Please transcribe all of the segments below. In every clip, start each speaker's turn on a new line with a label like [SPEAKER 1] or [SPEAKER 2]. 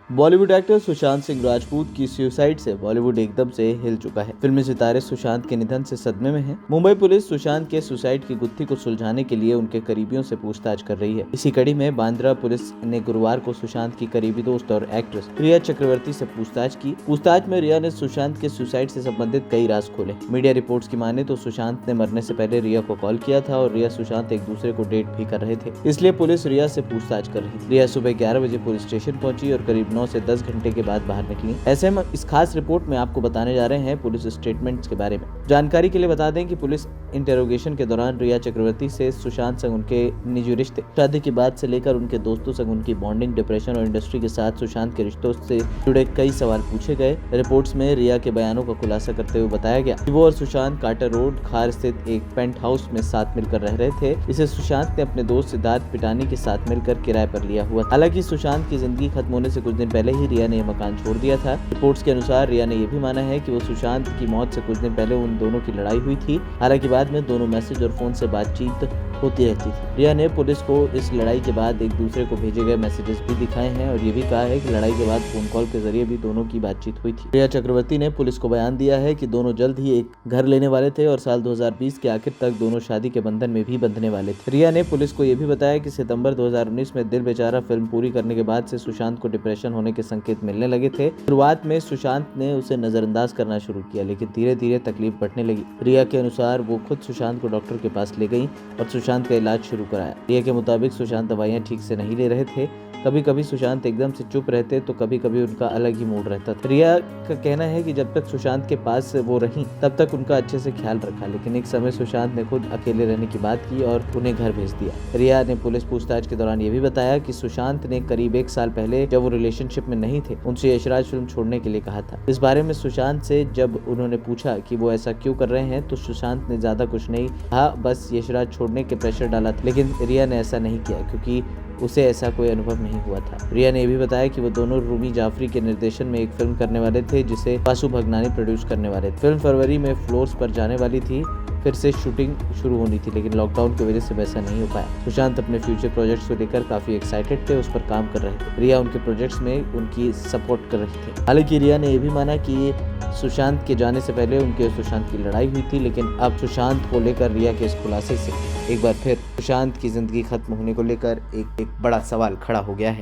[SPEAKER 1] Bollywood actor Sushant Singh Rajput की suicide से बॉलीवुड एकदम से हिल चुका है। फिल्मी सितारे सुशांत के निधन से सदमे में हैं। मुंबई पुलिस सुशांत के सुसाइड की गुत्थी को सुलझाने के लिए उनके करीबियों से पूछताछ कर रही है। इसी कड़ी में बांद्रा पुलिस ने गुरुवार को सुशांत की करीबी दोस्त और एक्ट्रेस रिया चक्रवर्ती से पूछताछ की। पूछताछ में रिया ने सुशांत के सुसाइड से संबंधित कई राज खोले। मीडिया रिपोर्ट्स की माने तो सुशांत ने मरने से पहले रिया को कॉल किया था और रिया सुशांत एक दूसरे को डेट भी कर रहे थे, इसलिए पुलिस रिया से पूछताछ कर रही थी। रिया सुबह 11 बजे पुलिस स्टेशन पहुंची और करीब 9 से 10 घंटे के बाद बाहर निकली। ऐसे में इस खास रिपोर्ट में आपको बताने जा रहे हैं पुलिस स्टेटमेंट्स के बारे में। जानकारी के लिए बता दें कि पुलिस इंटेरोगेशन के दौरान रिया चक्रवर्ती से सुशांत संग उनके निजी रिश्ते, शादी की बात से लेकर उनके दोस्तों संग उनकी बॉन्डिंग, डिप्रेशन और इंडस्ट्री के साथ सुशांत के रिश्तों से जुड़े कई सवाल पूछे गए। रिपोर्ट्स में रिया के बयानों का खुलासा करते हुए बताया गया कि वो और सुशांत कार्टर रोड खार स्थित एक पेंट हाउस में साथ मिलकर रह रहे थे। इसे सुशांत ने अपने दोस्त सिद्धार्थ पिटानी के साथ मिलकर किराए पर लिया हुआ। हालांकि सुशांत की जिंदगी खत्म होने से कुछ दिन पहले ही रिया ने मकान छोड़ दिया था। रिपोर्ट्स के अनुसार रिया ने यह भी माना है कि वो सुशांत की मौत से कुछ दिन पहले उन दोनों की लड़ाई हुई थी। हालांकि बाद में दोनों मैसेज और फोन से बातचीत होती रहती थी। रिया ने पुलिस को इस लड़ाई के बाद एक दूसरे को भेजे गए मैसेजेस भी दिखाए हैं और ये भी कहा है कि लड़ाई के बाद फोन कॉल के जरिए भी दोनों की बातचीत हुई थी। रिया चक्रवर्ती ने पुलिस को बयान दिया है कि दोनों जल्द ही एक घर लेने वाले थे और साल 2020 के आखिर तक दोनों शादी के बंधन में भी बंधने वाले थे। रिया ने पुलिस को यह भी बताया कि सितंबर 2019 में दिल बेचारा फिल्म पूरी करने के बाद से सुशांत को डिप्रेशन होने के संकेत मिलने लगे थे। शुरुआत में सुशांत ने उसे नजरअंदाज करना शुरू किया, लेकिन धीरे धीरे तकलीफ बढ़ने लगी। रिया के अनुसार वो खुद सुशांत को डॉक्टर के पास ले गई और सुशांत का इलाज शुरू कराया। रिया के मुताबिक सुशांत दवाइयां ठीक से नहीं ले रहे थे। कभी कभी सुशांत एकदम से चुप रहते तो कभी कभी उनका अलग ही मूड रहता था। रिया का कहना है कि जब तक सुशांत के पास वो रही तब तक उनका अच्छे से ख्याल रखा, लेकिन एक समय सुशांत ने खुद अकेले रहने की बात की और उन्हें घर भेज दिया। रिया ने पुलिस पूछताछ के दौरान ये भी बताया कि सुशांत ने करीब 1 साल पहले जब वो रिलेशनशिप में नहीं थे उनसे यशराज फिल्म छोड़ने के लिए कहा था। इस बारे में सुशांत से जब उन्होंने पूछा कि वो ऐसा क्यों कर रहे हैं तो सुशांत ने ज्यादा कुछ नहीं कहा, बस यशराज छोड़ने के प्रेशर डाला था। लेकिन रिया ने ऐसा नहीं किया क्योंकि उसे ऐसा कोई अनुभव नहीं हुआ था। रिया ने यह भी बताया कि वो दोनों रूमी जाफरी के निर्देशन में एक फिल्म करने वाले थे जिसे वासु भगनानी प्रोड्यूस करने वाले थे। फिल्म फरवरी में फ्लोर्स पर जाने वाली थी, फिर से शूटिंग शुरू होनी थी, लेकिन लॉकडाउन की वजह से वैसा नहीं हो पाया। सुशांत अपने फ्यूचर प्रोजेक्ट्स को लेकर काफी एक्साइटेड थे, उस पर काम कर रहे थे। रिया उनके प्रोजेक्ट्स में उनकी सपोर्ट कर रही थी। हालांकि रिया ने यह भी माना कि सुशांत के जाने से पहले उनके और सुशांत की लड़ाई हुई थी, लेकिन अब सुशांत को लेकर रिया के इस खुलासे से एक बार फिर सुशांत की जिंदगी खत्म होने को लेकर एक बड़ा सवाल खड़ा हो गया है।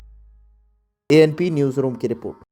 [SPEAKER 1] ANP न्यूज रूम की रिपोर्ट।